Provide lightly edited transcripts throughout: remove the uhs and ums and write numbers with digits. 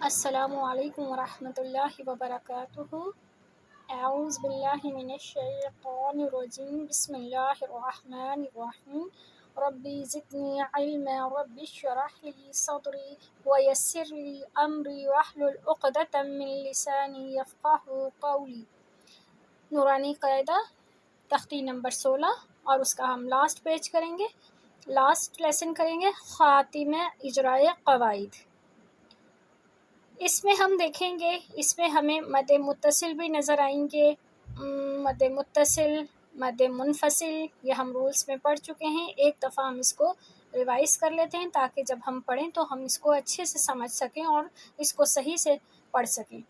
السلام علیکم ورحمۃ اللہ وبرکاتہ۔ اعوذ باللہ من الشیطان الرجیم، بسم اللہ الرحمن الرحیم۔ ربی زدنی علما، رب اشرح لی صدری ویسر لی امری واحلل عقدۃ من لسانی یفقہوا قولی۔ نورانی قاعدہ تختی نمبر 16 اور اس کا ہم لاسٹ پیج کریں گے، لاسٹ لیسن کریں گے، خاتمہ اجرائے قواعد۔ اس میں ہم دیکھیں گے، اس میں ہمیں مد متصل بھی نظر آئیں گے، مد متصل، مد منفصل، یہ ہم رولز میں پڑھ چکے ہیں۔ ایک دفعہ ہم اس کو ریوائز کر لیتے ہیں تاکہ جب ہم پڑھیں تو ہم اس کو اچھے سے سمجھ سکیں اور اس کو صحیح سے پڑھ سکیں۔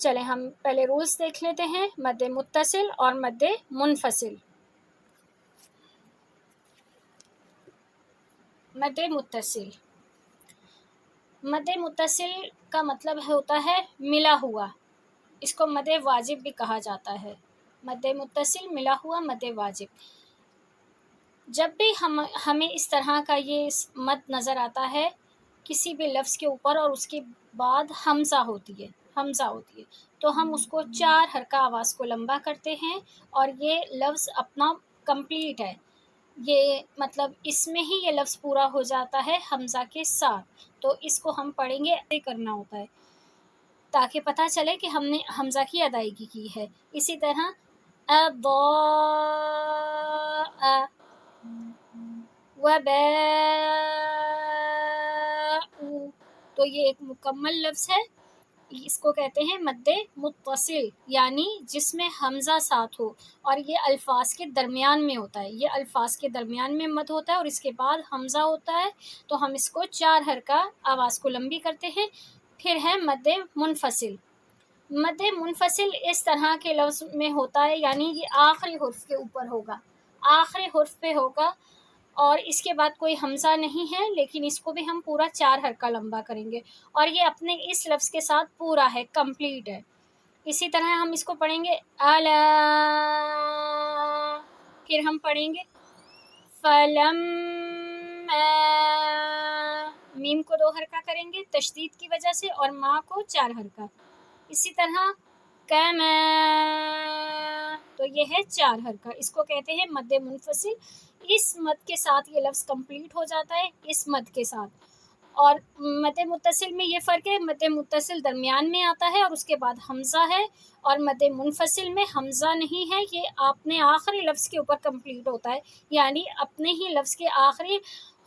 چلیں ہم پہلے رولز دیکھ لیتے ہیں، مد متصل اور مد منفصل۔ مد متصل، مد متصل کا مطلب ہوتا ہے ملا ہوا، اس کو مد واجب بھی کہا جاتا ہے۔ مد متصل ملا ہوا مد واجب۔ جب بھی ہمیں اس طرح کا یہ مد نظر آتا ہے کسی بھی لفظ کے اوپر اور اس کے بعد حمزہ ہوتی ہے تو ہم اس کو 4 حرکہ آواز کو لمبا کرتے ہیں اور یہ لفظ اپنا کمپلیٹ ہے، یہ مطلب اس میں ہی یہ لفظ پورا ہو جاتا ہے حمزہ کے ساتھ۔ تو اس کو ہم پڑھیں گے، ایسے کرنا ہوتا ہے تاکہ پتہ چلے کہ ہم نے حمزہ کی ادائیگی کی ہے۔ اسی طرح تو یہ ایک مکمل لفظ ہے، اس کو کہتے ہیں مد متصل، یعنی جس میں حمزہ ساتھ ہو اور یہ الفاظ کے درمیان میں ہوتا ہے، یہ الفاظ کے درمیان میں مد ہوتا ہے اور اس کے بعد حمزہ ہوتا ہے تو ہم اس کو 4 حرکہ آواز کو لمبی کرتے ہیں۔ پھر ہے مد منفصل۔ مد منفصل اس طرح کے لفظ میں ہوتا ہے، یعنی یہ آخری حرف کے اوپر ہوگا، آخری حرف پہ ہوگا اور اس کے بعد کوئی حمزہ نہیں ہے، لیکن اس کو بھی ہم پورا 4 حرکہ لمبا کریں گے اور یہ اپنے اس لفظ کے ساتھ پورا ہے، کمپلیٹ ہے۔ اسی طرح ہم اس کو پڑھیں گے الا، پھر ہم پڑھیں گے فلم، میم کو 2 حرکہ کریں گے تشدید کی وجہ سے اور ماں کو 4 حرکہ۔ اسی طرح کما، تو یہ ہے 4 حرکہ، اس کو کہتے ہیں مد منفصل۔ اس مد کے ساتھ یہ لفظ کمپلیٹ ہو جاتا ہے، اس مد کے ساتھ۔ اور مد متصل میں یہ فرق ہے، مد متصل درمیان میں آتا ہے اور اس کے بعد حمزہ ہے، اور مد منفصل میں حمزہ نہیں ہے، یہ اپنے آخری لفظ کے اوپر کمپلیٹ ہوتا ہے، یعنی اپنے ہی لفظ کے آخری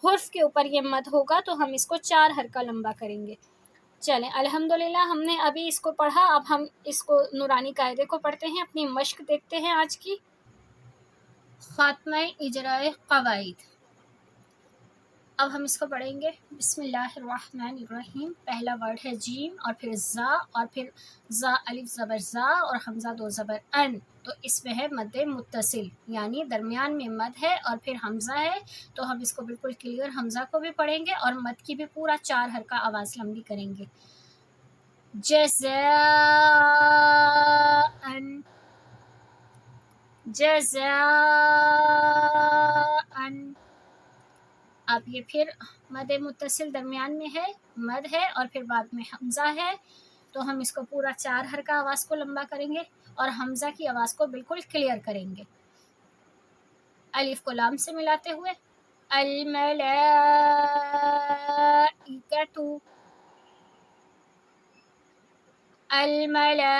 حرف کے اوپر یہ مد ہوگا تو ہم اس کو 4 حرکہ لمبا کریں گے۔ چلیں الحمدللہ ہم نے ابھی اس کو پڑھا، اب ہم اس کو نورانی قاعدے کو پڑھتے ہیں، اپنی مشق دیکھتے ہیں آج کی۔ خاتمہ اجرائے قواعد، اب ہم اس کو پڑھیں گے۔ بسم اللہ الرحمن الرحیم۔ پہلا ورڈ ہے جیم اور پھر زا اور پھر زا الف زبر زا اور حمزہ 2 زبر ان، تو اس میں ہے مد متصل، یعنی درمیان میں مد ہے اور پھر حمزہ ہے، تو ہم اس کو بالکل کلیئر حمزہ کو بھی پڑھیں گے اور مد کی بھی پورا 4 حرکہ آواز لمبی کریں گے۔ جزاء، جزاء، اب یہ پھر مد متصل درمیان میں ہے، مد ہے اور پھر بعد میں حمزہ ہے، تو ہم اس کو پورا 4 حرکہ آواز کو لمبا کریں گے اور حمزہ کی آواز کو بالکل کلیئر کریں گے۔ الف کو لام سے ملاتے ہوئے الملائکۃ، الملائکۃ،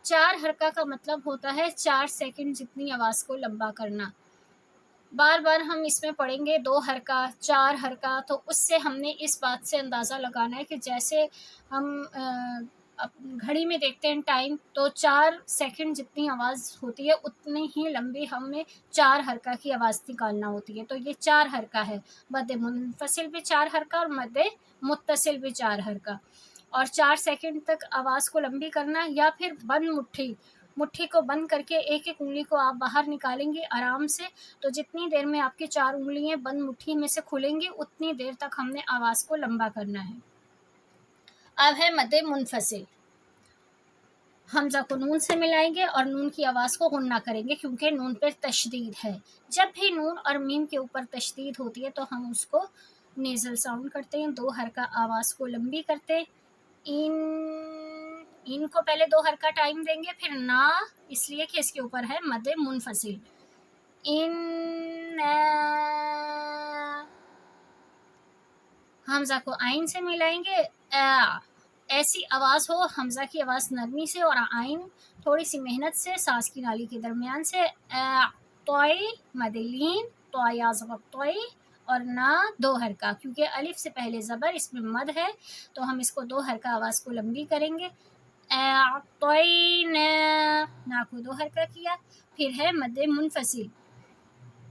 4 حرکہ کا مطلب ہوتا ہے 4 سیکنڈ جتنی آواز کو لمبا کرنا۔ بار بار ہم اس میں پڑھیں گے 2 حرکہ 4 حرکہ، تو اس سے ہم نے اس بات سے اندازہ لگانا ہے کہ جیسے ہم گھڑی میں دیکھتے ہیں ٹائم، تو 4 سیکنڈ جتنی آواز ہوتی ہے اتنی ہی لمبی ہمیں 4 حرکہ کی آواز نکالنا ہوتی ہے، تو یہ 4 حرکہ ہے۔ مد منفصل بھی 4 حرکہ اور مد متصل بھی 4 حرکہ، اور 4 سیکنڈ تک آواز کو لمبی کرنا، یا پھر بند مٹھی کو بند کر کے ایک ایک انگلی کو آپ باہر نکالیں گے آرام سے، تو جتنی دیر میں آپ کی 4 انگلیاں بند مٹھی میں سے کھلیں گی اتنی دیر تک ہم نے آواز کو لمبا کرنا ہے۔ اب ہے مد منفصل، حمزہ کو نون سے ملائیں گے اور نون کی آواز کو غنہ کریں گے کیونکہ نون پر تشدید ہے۔ جب بھی نون اور میم کے اوپر تشدید ہوتی ہے تو ہم اس کو نیزل ساؤنڈ کرتے ہیں، 2 حرکہ آواز کو لمبی کرتے، ان کو پہلے 2 حرکہ ٹائم دیں گے، پھر نا اس لیے کہ اس کے اوپر ہے مد منفصل، ان حمزہ کو آئین سے ملائیں گے، ایسی آواز ہو حمزہ کی آواز نرمی سے اور آئین تھوڑی سی محنت سے سانس کی نالی کے درمیان سے، توئی مدلین تو یا زبر توئی اور نا 2 حرکہ، کیونکہ الف سے پہلے زبر اس میں مد ہے تو ہم اس کو 2 حرکہ آواز کو لمبی کریں گے، توئی نا کو 2 حرکہ کیا، پھر ہے مد منفصل،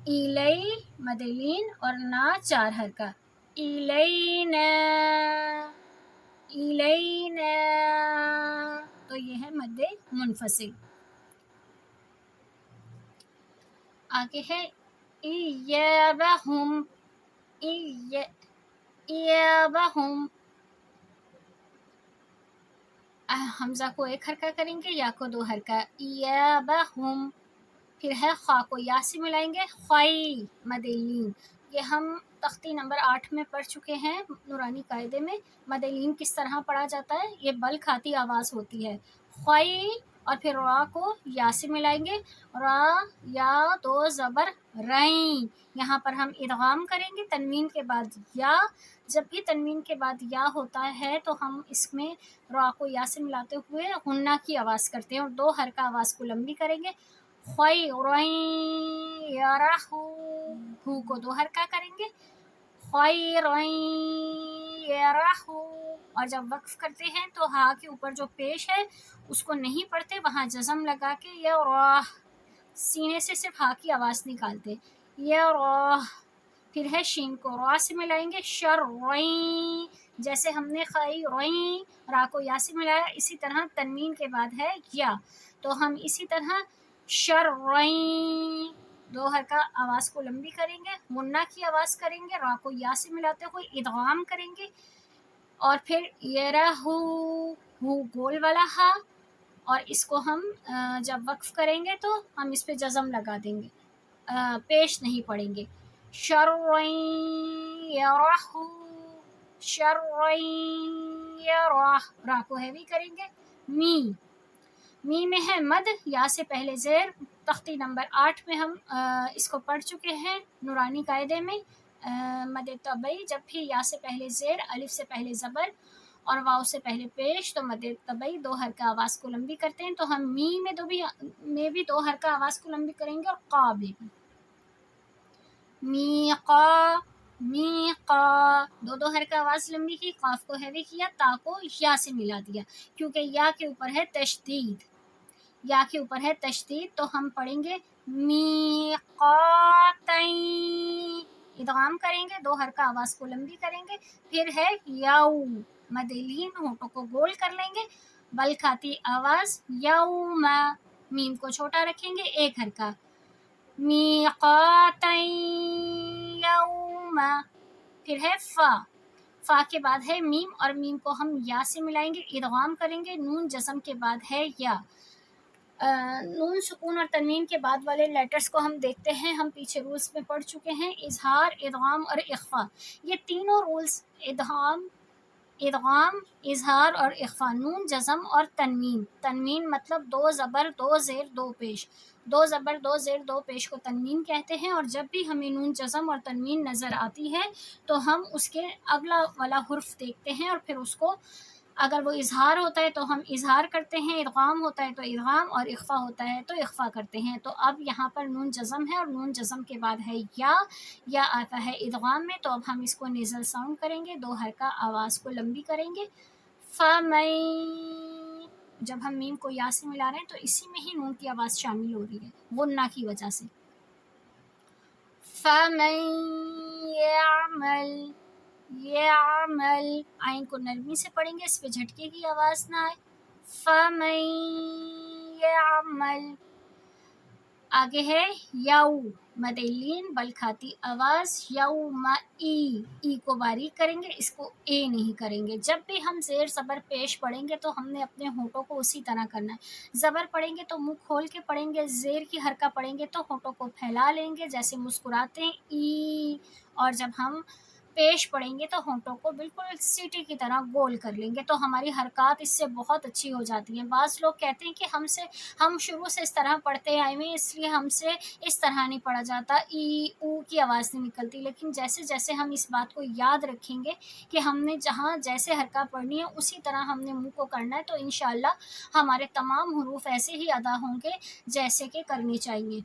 ایلئی مدلین اور نا 4 حرکہ، ایلینا ایلینا، تو یہ ہے مد منفصل۔ آگے ہے ایابہم، ایابہم، حمزہ کو 1 حرکہ کریں گے، یا کو 2 حرکہ، ایابہم، پھر ہے خا کو یا سے ملائیں گے، خی مد لین، یہ ہم تختی نمبر 8 میں پڑھ چکے ہیں نورانی قاعدے میں، مد لین کس طرح پڑھا جاتا ہے، یہ بل کھاتی آواز ہوتی ہے، خی، اور پھر را کو یا سے ملائیں گے، را یا 2 زبر رائیں، یہاں پر ہم ادغام کریں گے تنوین کے بعد یا، جب بھی تنوین کے بعد یا ہوتا ہے تو ہم اس میں را کو یا سے ملاتے ہوئے غنہ کی آواز کرتے ہیں اور 2 حرکہ آواز کو لمبی کریں گے، خیرین یرہو، ہو کو 2 حرکہ کریں گے، خیرین یرہو، اور جب وقف کرتے ہیں تو ہا کے اوپر جو پیش ہے اس کو نہیں پڑھتے، وہاں جزم لگا کے یراہ، سینے سے صرف ہا کی آواز نکالتے، یراہ، پھر ہے شین کو را سے ملائیں گے، شرعین، جیسے ہم نے خیرین را کو یا سے ملایا، اسی طرح تنوین کے بعد ہے یا، تو ہم اسی طرح شرعین 2 حرکہ آواز کو لمبی کریں گے، غنہ کی آواز کریں گے، را کو یا سے ملاتے ہوئے ادغام کریں گے، اور پھر یرہو، ہو گول والا ہا، اور اس کو ہم جب وقف کریں گے تو ہم اس پہ جزم لگا دیں گے، پیش نہیں پڑیں گے، شرعین یرہو، شرعین یرہ، را کو ہیوی کریں گے، می میں ہے مد، یا سے پہلے زیر، تختی نمبر 8 میں ہم اس کو پڑھ چکے ہیں نورانی قاعدے میں، مد طبعی جب بھی یا سے پہلے زیر، الف سے پہلے زبر اور واو سے پہلے پیش تو مد طبعی 2 حرکہ آواز کو لمبی کرتے ہیں، تو ہم می میں بھی 2 حرکہ آواز کو لمبی کریں گے، اور قا میں بھی، میقا، میقا، 2 حرکہ آواز لمبی کی، قاف کو ہیوی کیا، تا کو یا سے ملا دیا، کیونکہ یا کے اوپر ہے تشدید، یا کے اوپر ہے تشدید، تو ہم پڑھیں گے میقاتین، ادغام کریں گے، 2 حرکہ آواز کو لمبی کریں گے، پھر ہے یو، مد لین، ہونٹوں کو گول کر لیں گے، بل کھاتی آواز، یوم، میم کو چھوٹا رکھیں گے، 1 حرکہ، میقاتین یوم، پھر ہے فا کے بعد ہے میم، اور میم کو ہم یا سے ملائیں گے، ادغام کریں گے، نون جزم کے بعد ہے یا، نون سکون اور تنوین کے بعد والے لیٹرز کو ہم دیکھتے ہیں، ہم پیچھے رولز میں پڑھ چکے ہیں، اظہار، ادغام اور اخفا، یہ تینوں رولز، ادغام، اظہار اور اخفا، نون جزم اور تنوین، تنوین مطلب 2 زبر 2 زیر 2 پیش، 2 زبر 2 زیر 2 پیش کو تنوین کہتے ہیں، اور جب بھی ہمیں نون جزم اور تنوین نظر آتی ہے تو ہم اس کے اگلا والا حرف دیکھتے ہیں، اور پھر اس کو، اگر وہ اظہار ہوتا ہے تو ہم اظہار کرتے ہیں، ادغام ہوتا ہے تو ادغام، اور اخفا ہوتا ہے تو اخفا کرتے ہیں، تو اب یہاں پر نون جزم ہے اور نون جزم کے بعد ہے یا آتا ہے ادغام میں، تو اب ہم اس کو نیزل ساؤنڈ کریں گے، 2 حرکہ آواز کو لمبی کریں گے، فَمَن، جب ہم میم کو یا سے ملا رہے ہیں تو اسی میں ہی نون کی آواز شامل ہو رہی ہے غنہ کی وجہ سے، فَمَن یعمل، آئین کو نرمی سے پڑھیں گے، اس پہ جھٹکے کی آواز نہ آئے، فَمَن یعمل، آگے ہے یو، مد لین، بل کھاتی آواز، یوم، ای کو باریک کریں گے، اس کو اے نہیں کریں گے، جب بھی ہم زیر زبر پیش پڑھیں گے تو ہم نے اپنے ہونٹوں کو اسی طرح کرنا ہے، زبر پڑھیں گے تو منہ کھول کے پڑھیں گے، زیر کی حرکہ پڑھیں گے تو ہونٹوں کو پھیلا لیں گے جیسے مسکراتے ہیں، ای، اور جب ہم پیش پڑیں گے تو ہونٹوں کو بالکل سیٹی کی طرح گول کر لیں گے، تو ہماری حرکات اس سے بہت اچھی ہو جاتی ہیں۔ بعض لوگ کہتے ہیں کہ ہم شروع سے اس طرح پڑھتے آئے ہوئے ہیں، اس لیے ہم سے اس طرح نہیں پڑھا جاتا، ای او کی آواز نہیں نکلتی، لیکن جیسے جیسے ہم اس بات کو یاد رکھیں گے کہ ہم نے جہاں جیسے حرکات پڑھنی ہے اسی طرح ہم نے منہ کو کرنا ہے، تو انشاءاللہ ہمارے تمام حروف ایسے ہی ادا ہوں گے جیسے کہ کرنی چاہیے۔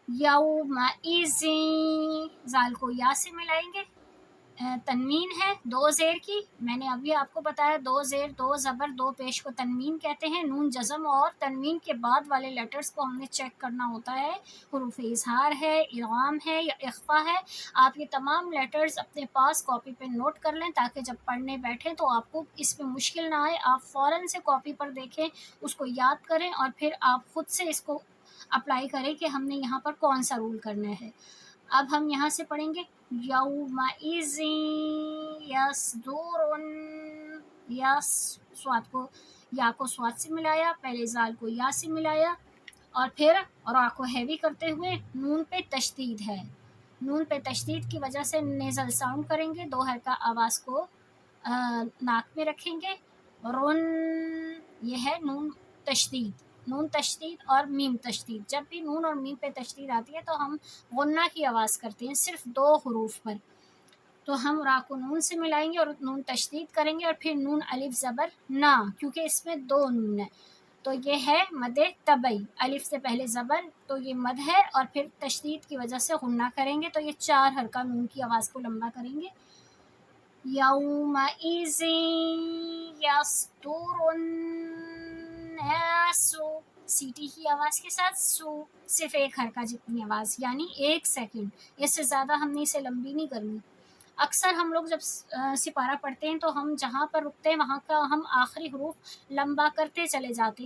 یومئذ، زال کو یا سے ملائیں گے، تنوین ہے دو زیر کی، میں نے ابھی آپ کو بتایا، دو زیر دو زبر دو پیش کو تنوین کہتے ہیں۔ نون جزم اور تنوین کے بعد والے لیٹرز کو ہم نے چیک کرنا ہوتا ہے، حروف اظہار ہے، ادغام ہے یا اخفا ہے۔ آپ یہ تمام لیٹرز اپنے پاس کاپی پہ نوٹ کر لیں تاکہ جب پڑھنے بیٹھیں تو آپ کو اس میں مشکل نہ آئے، آپ فوراً سے کاپی پر دیکھیں، اس کو یاد کریں اور پھر آپ خود سے اس کو اپلائی کریں کہ ہم نے یہاں پر کون سا رول کرنا ہے۔ اب ہم یہاں سے پڑھیں گے یومئذ یصدر، یس سواد کو یا کو سواد سے ملایا، پہلے زال کو یا سے ملایا اور پھر را کو ہیوی کرتے ہوئے نون پہ تشدید ہے، نون پہ تشدید کی وجہ سے نیزل ساؤنڈ کریں گے، دو حرکہ آواز کو ناک میں رکھیں گے، رن، یہ ہے نون تشدید، نون تشدید اور میم تشدید۔ جب بھی نون اور میم پہ تشدید آتی ہے تو ہم غنہ کی آواز کرتے ہیں صرف دو حروف پر، تو ہم را کو نون سے ملائیں گے اور نون تشدید کریں گے اور پھر نون الف زبر نا، کیونکہ اس میں دو نون ہے تو یہ ہے مد طبعی، الف سے پہلے زبر تو یہ مد ہے اور پھر تشدید کی وجہ سے غنہ کریں گے، تو یہ چار حرکہ نون کی آواز کو لمبا کریں گے۔ یومئذ یصدر الناس، سیٹی کی آواز کے ساتھ سو، صرف ایک حرکہ جتنی آواز، یعنی 1 سیکنڈ، اس سے زیادہ ہم نے اسے لمبی نہیں کرنی۔ اکثر ہم لوگ جب سپارہ پڑھتے ہیں تو ہم جہاں پر رکتے ہیں وہاں کا ہم آخری حروف لمبا کرتے چلے جاتے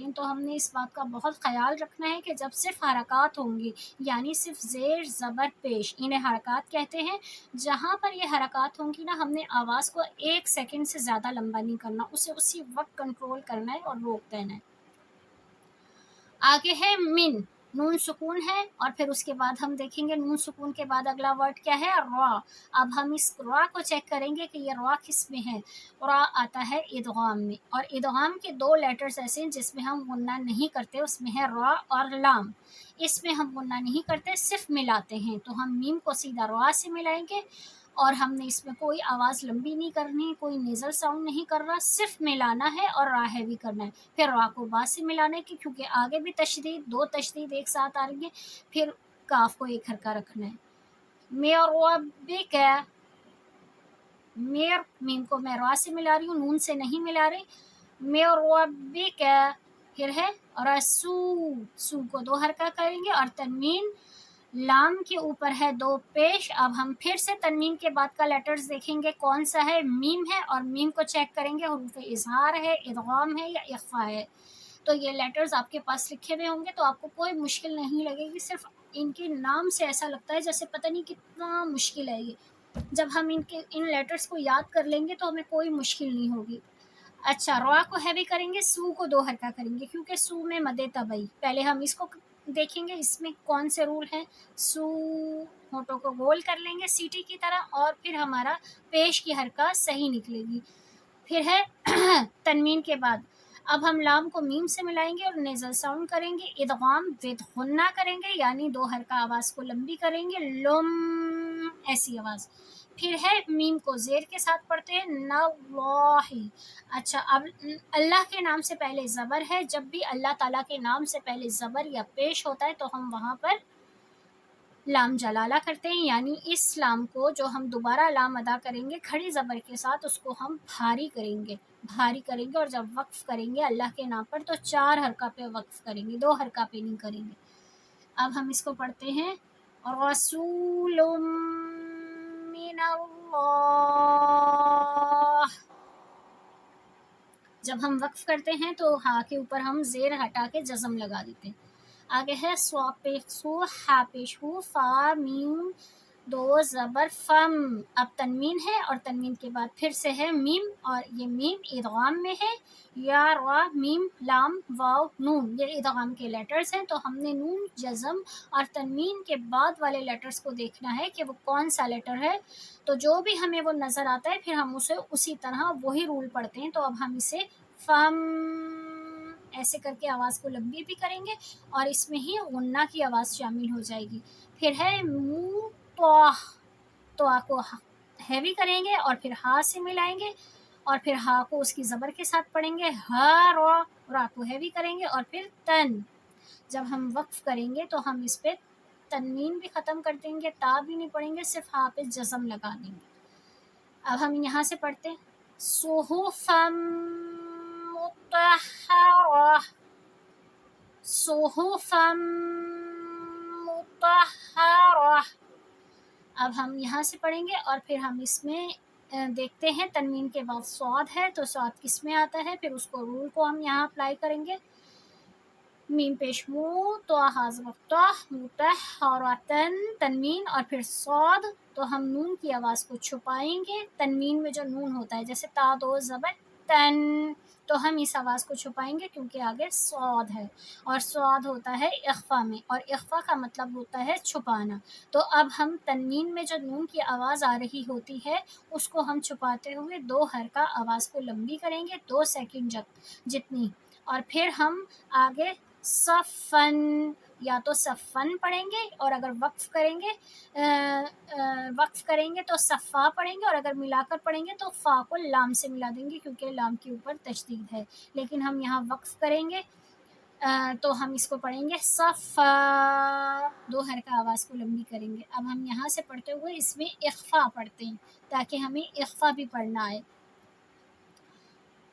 ہیں، تو ہم نے اس بات کا بہت خیال رکھنا ہے کہ جب صرف حرکات ہوں گی، یعنی صرف زیر زبر پیش، انہیں حرکات کہتے ہیں، جہاں پر یہ حرکات ہوں گی نا ہم نے آواز کو 1 سیکنڈ سے زیادہ لمبا نہیں کرنا، اسے اسی وقت کنٹرول کرنا ہے اور روک دینا ہے۔ آگے ہے من، نون سکون ہے اور پھر اس کے بعد ہم دیکھیں گے نون سکون کے بعد اگلا ورڈ کیا ہے، را۔ اب ہم اس را کو چیک کریں گے کہ یہ را کس میں ہے، را آتا ہے ادغام میں، اور ادغام کے دو لیٹرز ایسے ہیں جس میں ہم غنہ نہیں کرتے، اس میں ہے را اور لام، اس میں ہم غنہ نہیں کرتے صرف ملاتے ہیں، تو ہم میم کو سیدھا را سے ملائیں گے اور ہم نے اس میں کوئی آواز لمبی نہیں کرنی، کوئی نیزل ساؤنڈ نہیں کر رہا، صرف ملانا ہے اور را ہیوی کرنا ہے، پھر را کو با سے ملانے کی، کیونکہ آگے بھی تشدید، دو تشدید ایک ساتھ آ رہی ہے، پھر کاف کو ایک حرکہ رکھنا ہے۔ میربک، میر، میم کو میں را سے ملا رہی ہوں، نون سے نہیں ملا رہی، میربک، پھر ہے رسو، سو کو دو حرکہ کریں گے اور تنوین لام کے اوپر ہے دو پیش۔ اب ہم پھر سے تنوین کے بعد کا لیٹرز دیکھیں گے کون سا ہے، میم ہے، اور میم کو چیک کریں گے حروف اظہار ہے، ادغام ہے یا اخفا ہے، تو یہ لیٹرز آپ کے پاس لکھے ہوئے ہوں گے تو آپ کو کوئی مشکل نہیں لگے گی، صرف ان کے نام سے ایسا لگتا ہے جیسے پتہ نہیں کتنا مشکل ہے یہ، جب ہم ان لیٹرز کو یاد کر لیں گے تو ہمیں کوئی مشکل نہیں ہوگی۔ اچھا، را کو ہیوی کریں گے، سو کو دو حرکہ کریں گے کیونکہ سو میں مد طبعی، پہلے ہم اس کو دیکھیں گے اس میں کون سے رول ہیں، سو، ہونٹوں کو گول کر لیں گے سیٹی کی طرح اور پھر ہمارا پیش کی حرکہ صحیح نکلے گی۔ پھر ہے تنوین کے بعد اب ہم لام کو میم سے ملائیں گے اور نیزل ساؤنڈ کریں گے، ادغام ود غنہ کریں گے، یعنی دو حرکہ آواز کو لمبی کریں گے، لم، ایسی آواز۔ پھر ہے میم کو زیر کے ساتھ پڑھتے ہیں، نواہ۔ اچھا، اب اللہ کے نام سے پہلے زبر ہے، جب بھی اللہ تعالیٰ کے نام سے پہلے زبر یا پیش ہوتا ہے تو ہم وہاں پر لام جلالہ کرتے ہیں، یعنی اس لام کو جو ہم دوبارہ لام ادا کریں گے کھڑی زبر کے ساتھ اس کو ہم بھاری کریں گے اور جب وقف کریں گے اللہ کے نام پر تو 4 حرکہ پہ وقف کریں گے، 2 حرکہ پہ نہیں کریں گے۔ اب ہم اس کو پڑھتے ہیں، رسول من اللہ، جب ہم وقف کرتے ہیں تو ہا کے اوپر ہم زیر ہٹا کے جزم لگا دیتے ہیں۔ آگے ہے سوا پیش ہو، ہا پیش ہو، فا میم دو زبر فم، اب تنوین ہے اور تنوین کے بعد پھر سے ہے میم، اور یہ میم ادغام میں ہے، یا را میم لام واو نون، یہ ادغام کے لیٹرز ہیں، تو ہم نے نون جزم اور تنوین کے بعد والے لیٹرز کو دیکھنا ہے کہ وہ کون سا لیٹر ہے، تو جو بھی ہمیں وہ نظر آتا ہے پھر ہم اسے اسی طرح وہی رول پڑھتے ہیں۔ تو اب ہم اسے فم ایسے کر کے آواز کو لمبی بھی کریں گے اور اس میں ہی غنہ کی آواز شامل ہو جائے گی۔ پھر ہے منہ تو آ کو ہیوی کریں گے اور پھر ہا سے ملائیں گے، اور پھر ہا کو اس کی زبر کے ساتھ پڑھیں گے، ہا را کو ہیوی کریں گے، اور پھر تن۔ جب ہم وقف کریں گے تو ہم اس پہ تنوین بھی ختم کر دیں گے، تا بھی نہیں پڑھیں گے، صرف ہا پہ جزم لگا دیں گے۔ اب ہم یہاں سے پڑھتے ہیں صحفا مطہرہ، صحفا مطہرہ۔ اب ہم یہاں سے پڑھیں گے اور پھر ہم اس میں دیکھتے ہیں تنوین کے بعد صاد ہے تو صاد کس میں آتا ہے، پھر اس کو رول کو ہم یہاں اپلائی کریں گے۔ میم پیش مو تو آغاز مفتاح مطہرتن تنوین اور پھر صاد، تو ہم نون کی آواز کو چھپائیں گے، تنوین میں جو نون ہوتا ہے جیسے تا دو زبر تن، تو ہم اس آواز کو چھپائیں گے کیونکہ آگے صاد ہے، اور صاد ہوتا ہے اخفا میں، اور اخفا کا مطلب ہوتا ہے چھپانا۔ تو اب ہم تنوین میں جو نون کی آواز آ رہی ہوتی ہے اس کو ہم چھپاتے ہوئے دو حرکہ آواز کو لمبی کریں گے، 2 سیکنڈ جتنی، اور پھر ہم آگے صفن یا تو صفن پڑھیں گے، اور اگر وقف کریں گے تو صفا پڑھیں گے، اور اگر ملا کر پڑھیں گے تو فا کو لام سے ملا دیں گے کیونکہ لام کے اوپر تشدید ہے، لیکن ہم یہاں وقف کریں گے تو ہم اس کو پڑھیں گے صفا، 2 حرکہ آواز کو لمبی کریں گے۔ اب ہم یہاں سے پڑھتے ہوئے اس میں اخفا پڑھتے ہیں تاکہ ہمیں اخفا بھی پڑھنا آئے۔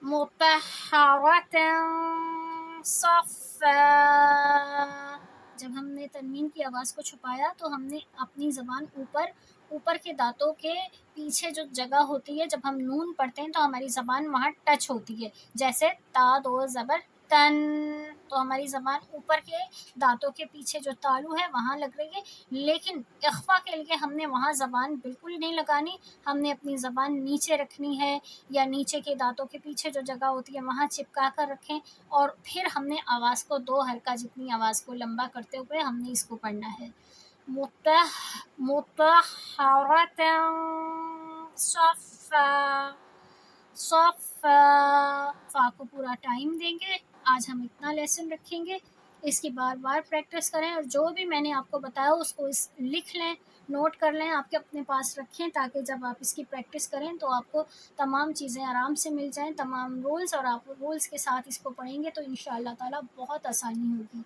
مطہرۃ صفا، جب ہم نے تنوین کی آواز کو چھپایا تو ہم نے اپنی زبان اوپر کے دانتوں کے پیچھے جو جگہ ہوتی ہے، جب ہم نون پڑھتے ہیں تو ہماری زبان وہاں ٹچ ہوتی ہے، جیسے تا دو زبر تن، تو ہماری زبان اوپر کے دانتوں کے پیچھے جو تالو ہے وہاں لگ رہی ہے، لیکن اخفا کے لیے ہم نے وہاں زبان بالکل نہیں لگانی، ہم نے اپنی زبان نیچے رکھنی ہے، یا نیچے کے دانتوں کے پیچھے جو جگہ ہوتی ہے وہاں چپکا کر رکھیں، اور پھر ہم نے آواز کو 2 حرکہ جتنی آواز کو لمبا کرتے ہوئے ہم نے اس کو پڑھنا ہے۔ مطہرۃ صفا، صفا، فا کو پورا ٹائم دیں گے۔ آج ہم اتنا لیسن رکھیں گے، اس کی بار بار پریکٹس کریں، اور جو بھی میں نے آپ کو بتایا اس کو لکھ لیں، نوٹ کر لیں، آپ کے اپنے پاس رکھیں، تاکہ جب آپ اس کی پریکٹس کریں تو آپ کو تمام چیزیں آرام سے مل جائیں، تمام رولز، اور آپ رولز کے ساتھ اس کو پڑھیں گے تو انشاءاللہ تعالی بہت آسانی ہوگی۔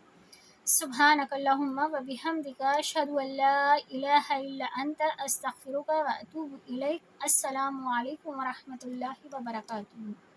سبحانک اللہم و بحمدک، اشہد ان لا الہ الا انت، استغفرک و اتوب الیک۔ السلام علیکم و رحمۃ اللہ وبرکاتہ۔